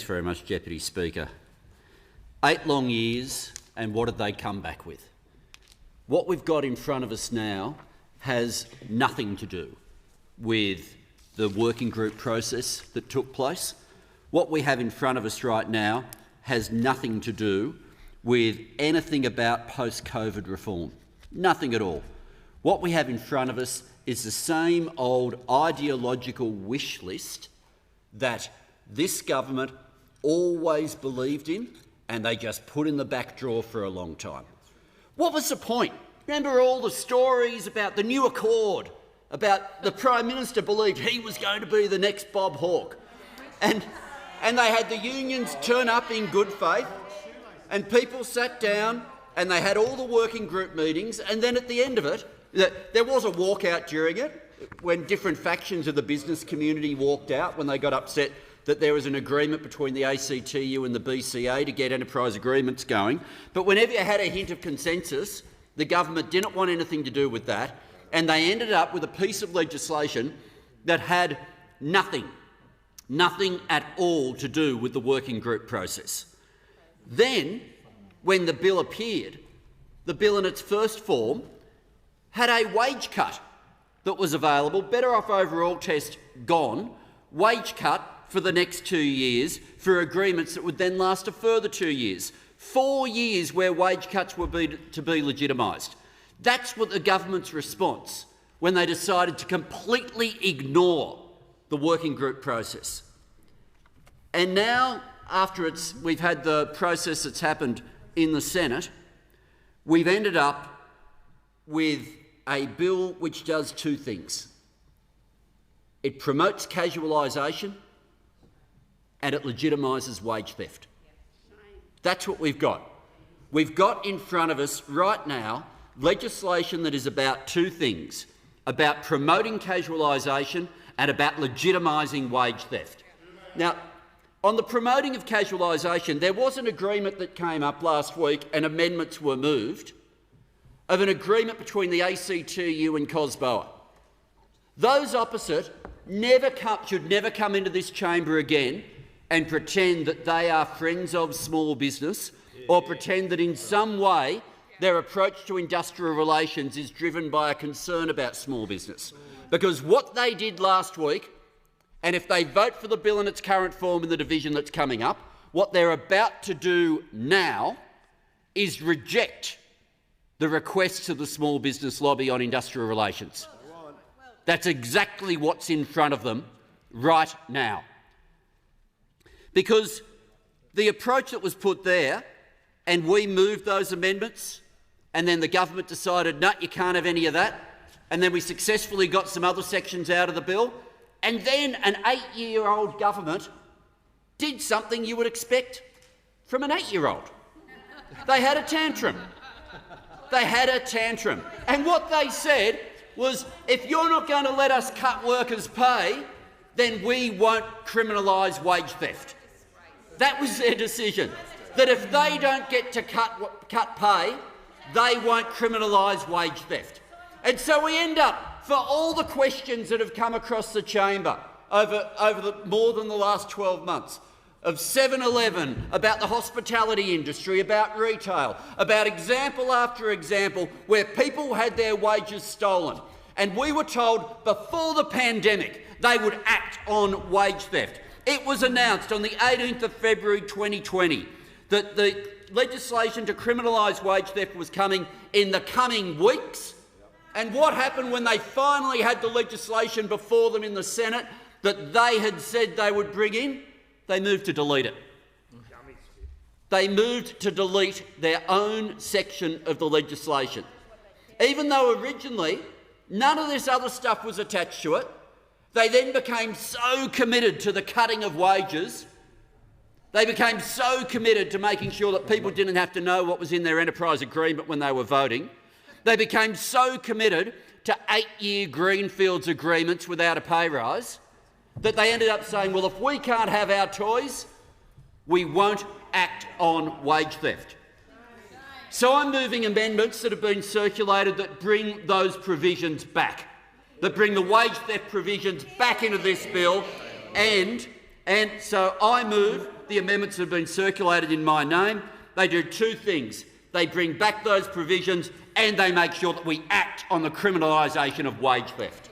Thanks very much, Deputy Speaker. 8 long years, and what did they come back with? What we've got in front of us now has nothing to do with the working group process that took place. What we have in front of us right now has nothing to do with anything about post-COVID reform. Nothing at all. What we have in front of us is the same old ideological wish list that this government always believed in and they just put in the back drawer for a long time. What was the point? Remember all the stories about the new Accord, about the Prime Minister believed he was going to be the next Bob Hawke. And they had the unions turn up in good faith, and people sat down and they had all the working group meetings, and then at the end of it, there was a walkout during it when different factions of the business community walked out when they got upset that there was an agreement between the ACTU and the BCA to get enterprise agreements going. But whenever you had a hint of consensus, the government didn't want anything to do with that, and they ended up with a piece of legislation that had nothing at all to do with the working group process. Then, when the bill appeared, the bill in its first form had a wage cut that was available, better off overall test gone, wage cut for the next 2 years for agreements that would then last a further 2 years. 4 years where wage cuts were to be legitimised. That's what the government's response when they decided to completely ignore the working group process. And now, after we've had the process that's happened in the Senate, we've ended up with a bill which does two things. It promotes casualisation and it legitimises wage theft. That's what we've got. We've got in front of us right now legislation that is about two things, about promoting casualisation and about legitimising wage theft. Now, on the promoting of casualisation, there was an agreement that came up last week and amendments were moved of an agreement between the ACTU and COSBOA. Those opposite should never come into this chamber again and pretend that they are friends of small business or pretend that in some way their approach to industrial relations is driven by a concern about small business. Because what they did last week, and if they vote for the bill in its current form in the division that's coming up, what they're about to do now is reject the requests of the small business lobby on industrial relations. That's exactly what's in front of them right now. Because the approach that was put there, and we moved those amendments, and then the government decided, no, you can't have any of that, and then we successfully got some other sections out of the bill, and then an 8-year-old government did something you would expect from an 8-year-old. They had a tantrum. They had a tantrum. And what they said was, if you're not going to let us cut workers' pay, then we won't criminalise wage theft. That was their decision, that if they don't get to cut pay, they won't criminalise wage theft. And so we end up, for all the questions that have come across the chamber over more than the last 12 months, of 7-Eleven, about the hospitality industry, about retail, about example after example where people had their wages stolen. And we were told before the pandemic they would act on wage theft. It was announced on the 18th of February 2020 that the legislation to criminalise wage theft was coming in the coming weeks. And what happened when they finally had the legislation before them in the Senate that they had said they would bring in? They moved to delete it. They moved to delete their own section of the legislation. Even though originally none of this other stuff was attached to it, they then became so committed to the cutting of wages, they became so committed to making sure that people didn't have to know what was in their enterprise agreement when they were voting. They became so committed to 8-year greenfields agreements without a pay rise that they ended up saying, well, if we can't have our toys, we won't act on wage theft. So I'm moving amendments that have been circulated that bring those provisions back, that bring the wage theft provisions back into this bill and And so I move the amendments that have been circulated in my name. They do two things. They bring back those provisions and they make sure that we act on the criminalisation of wage theft.